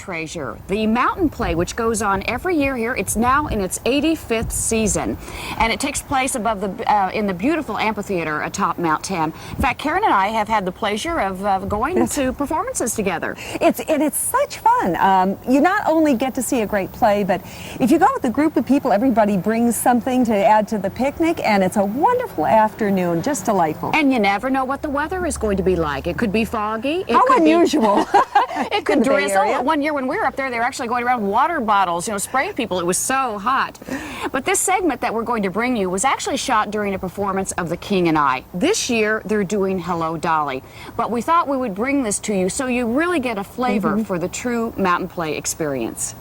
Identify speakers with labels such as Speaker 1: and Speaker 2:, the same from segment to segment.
Speaker 1: treasure, the mountain play, which goes on every year here. It's now in its 85th season, and it takes place above in the beautiful amphitheater atop Mount Tam. In fact, Karen and I have had the pleasure of going to performances together.
Speaker 2: It's such fun. You not only get to see a great play, but if you go with a group of people, everybody brings something to add to the picnic, and it's a wonderful afternoon, just delightful.
Speaker 1: And you never know what the weather is going to be like. It could be foggy.
Speaker 2: How unusual.
Speaker 1: It could drizzle. One year when we were up there, they were actually going around with water bottles, spraying people. It was so hot. But this segment that we're going to bring you was actually shot during a performance of The King and I. This year, they're doing Hello, Dolly. But we thought we would bring this to you so you really get a flavor for the true mountain play experience.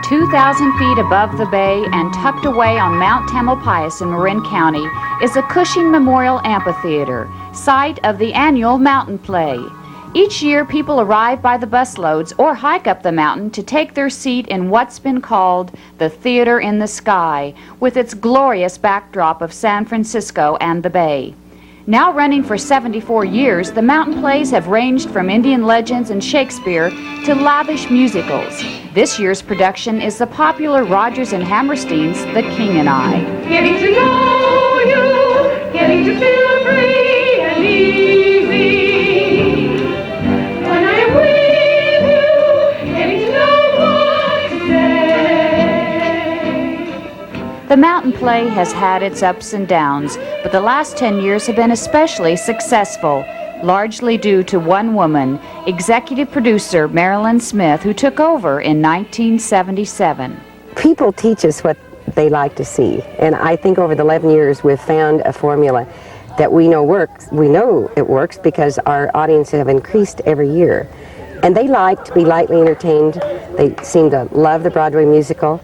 Speaker 3: 2,000 feet above the bay and tucked away on Mount Tamalpais in Marin County is the Cushing Memorial Amphitheater, site of the annual mountain play. Each year, people arrive by the busloads or hike up the mountain to take their seat in what's been called the Theater in the Sky, with its glorious backdrop of San Francisco and the bay. Now running for 74 years, the mountain plays have ranged from Indian legends and Shakespeare to lavish musicals. This year's production is the popular Rodgers and Hammerstein's The King and I.
Speaker 4: Getting to know you, getting to feel free and easy. When I'm with you, getting to know what to say.
Speaker 3: The mountain play has had its ups and downs, but the last 10 years have been especially successful, largely due to one woman, executive producer Marilyn Smith, who took over in 1977.
Speaker 5: People teach us what they like to see, and I think over the 11 years we've found a formula that we know works. We know it works because our audience have increased every year, and they like to be lightly entertained. They seem to love the Broadway musical,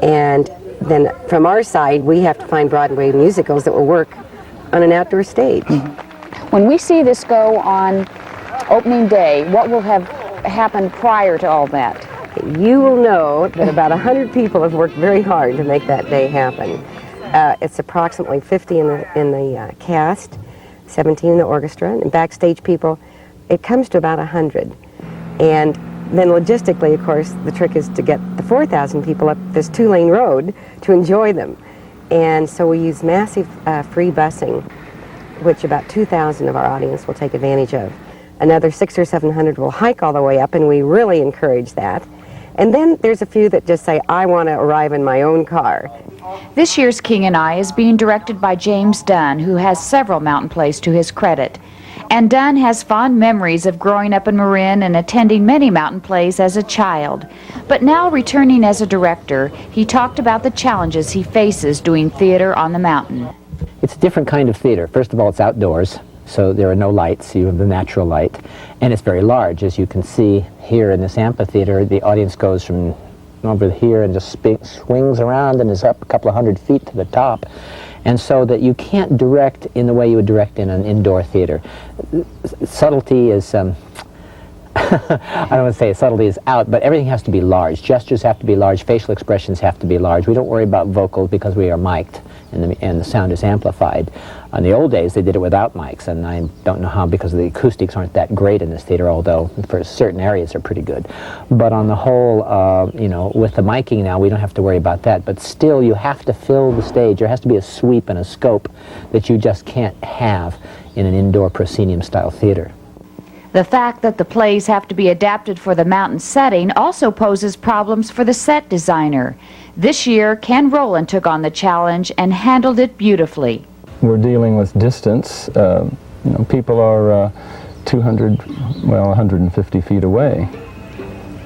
Speaker 5: and then from our side we have to find Broadway musicals that will work on an outdoor stage.
Speaker 1: When we see this go on opening day, what will have happened prior to all that?
Speaker 5: You will know that about 100 people have worked very hard to make that day happen. It's approximately 50 in the cast, 17 in the orchestra, and backstage people, it comes to about 100. And then logistically, of course, the trick is to get the 4,000 people up this two-lane road to enjoy them. And so we use massive free busing, which about 2,000 of our audience will take advantage of. Another 600 or 700 will hike all the way up, and we really encourage that. And then there's a few that just say, I want to arrive in my own car.
Speaker 3: This year's King and I is being directed by James Dunn, who has several mountain plays to his credit. And Dunn has fond memories of growing up in Marin and attending many mountain plays as a child. But now returning as a director, he talked about the challenges he faces doing theater on the mountain.
Speaker 6: It's a different kind of theater. First of all, it's outdoors, so there are no lights. You have the natural light. And it's very large. As you can see here in this amphitheater, the audience goes from over here and just swings around and is up a couple of 100 feet to the top. And so that you can't direct in the way you would direct in an indoor theater. Subtlety is, I don't want to say subtlety is out, but everything has to be large. Gestures have to be large, facial expressions have to be large. We don't worry about vocals because we are mic'd and the sound is amplified. In the old days, they did it without mics, and I don't know how because the acoustics aren't that great in this theater, although for certain areas they're pretty good. But on the whole, you know, with the miking now, we don't have to worry about that. But still, you have to fill the stage. There has to be a sweep and a scope that you just can't have in an indoor proscenium-style theater.
Speaker 3: The fact that the plays have to be adapted for the mountain setting also poses problems for the set designer. This year, Ken Rowland took on the challenge and handled it beautifully.
Speaker 7: We're dealing with distance. You know, people are 150 feet away.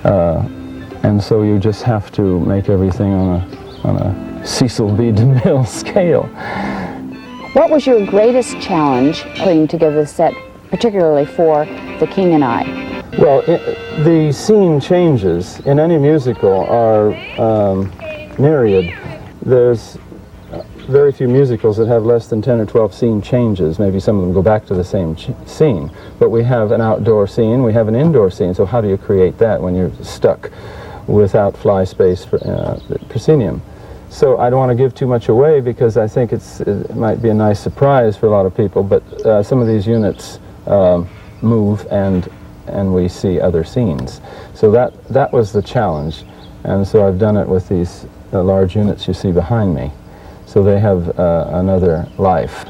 Speaker 7: And so you just have to make everything on a Cecil B. DeMille scale.
Speaker 1: What was your greatest challenge putting together the set, particularly for The King and I?
Speaker 7: Well, the scene changes. In any musical or myriad, there's very few musicals that have less than 10 or 12 scene changes. Maybe some of them go back to the same scene. But we have an outdoor scene, we have an indoor scene, so how do you create that when you're stuck without fly space proscenium? So I don't want to give too much away because I think it might be a nice surprise for a lot of people, but some of these units move and we see other scenes. So that was the challenge, and so I've done it with these large units you see behind me. So they have another life.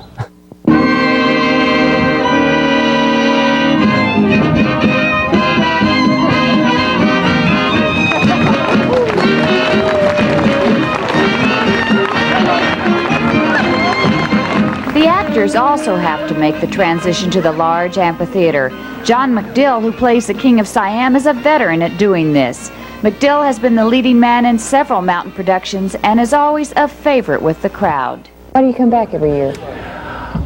Speaker 3: The actors also have to make the transition to the large amphitheater. John McDill, who plays the King of Siam, is a veteran at doing this. McDill has been the leading man in several mountain productions and is always a favorite with the crowd. Why do you come back every year?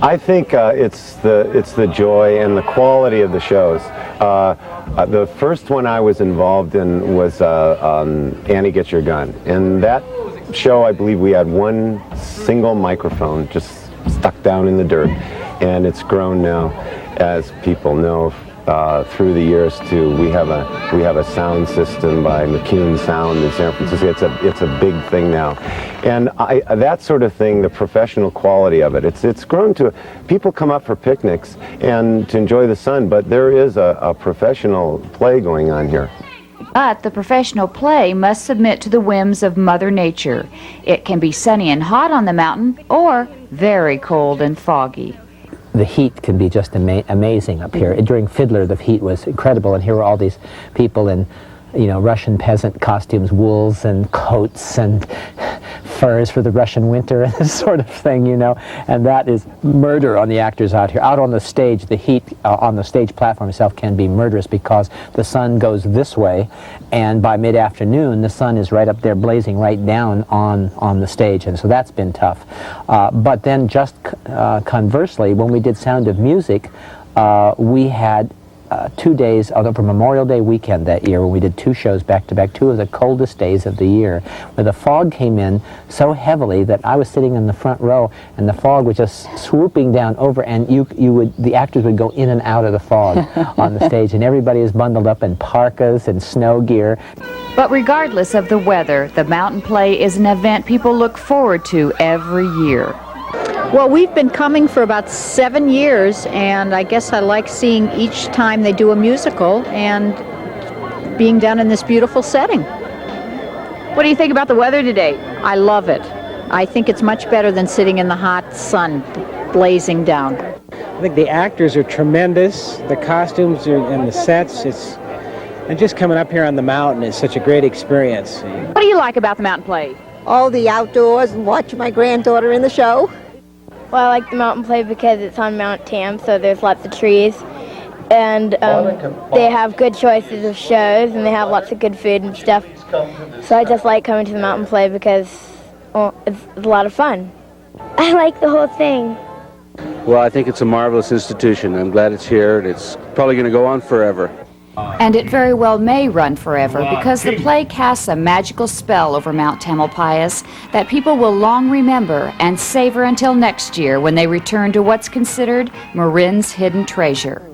Speaker 8: I think it's the joy and the quality of the shows. The first one I was involved in was Annie Get Your Gun. And that show, I believe we had one single microphone just stuck down in the dirt. And it's grown now, as people know, through the years to we have a sound system by McCune Sound in San Francisco. It's a big thing now, and that sort of thing, the professional quality of it, it's grown to people come up for picnics and to enjoy the sun, but there is a professional play going on here.
Speaker 3: But the professional play must submit to the whims of Mother Nature. It can be sunny and hot on the mountain or very cold and foggy.
Speaker 6: The heat can be just amazing up here. During Fiddler, the heat was incredible, and here were all these people in, Russian peasant costumes, wools and coats and furs for the Russian winter and this sort of thing, and that is murder on the actors out here. Out on the stage, the heat on the stage platform itself can be murderous because the sun goes this way, and by mid-afternoon, the sun is right up there blazing right down on the stage, and so that's been tough. But then just conversely, when we did Sound of Music, we had 2 days, for Memorial Day weekend that year, when we did 2 shows back-to-back, 2 of the coldest days of the year, where the fog came in so heavily that I was sitting in the front row, and the fog was just swooping down over, and the actors would go in and out of the fog on the stage, and everybody is bundled up in parkas and snow gear.
Speaker 3: But regardless of the weather, the mountain play is an event people look forward to every year.
Speaker 9: Well, we've been coming for about 7 years, and I guess I like seeing each time they do a musical and being down in this beautiful setting.
Speaker 3: What do you think about the weather today?
Speaker 9: I love it. I think it's much better than sitting in the hot sun blazing down.
Speaker 10: I think the actors are tremendous, the costumes and the sets, and just coming up here on the mountain is such a great experience.
Speaker 3: What do you like about the mountain play?
Speaker 11: Oh, the outdoors and watching my granddaughter in the show.
Speaker 12: Well, I like the mountain play because it's on Mount Tam, so there's lots of trees, and they have good choices of shows, and they have lots of good food and stuff. So I just like coming to the mountain play because it's a lot of fun. I like the whole thing.
Speaker 13: Well, I think it's a marvelous institution. I'm glad it's here, and it's probably going to go on forever.
Speaker 3: And it very well may run forever because the play casts a magical spell over Mount Tamalpais that people will long remember and savor until next year when they return to what's considered Marin's hidden treasure.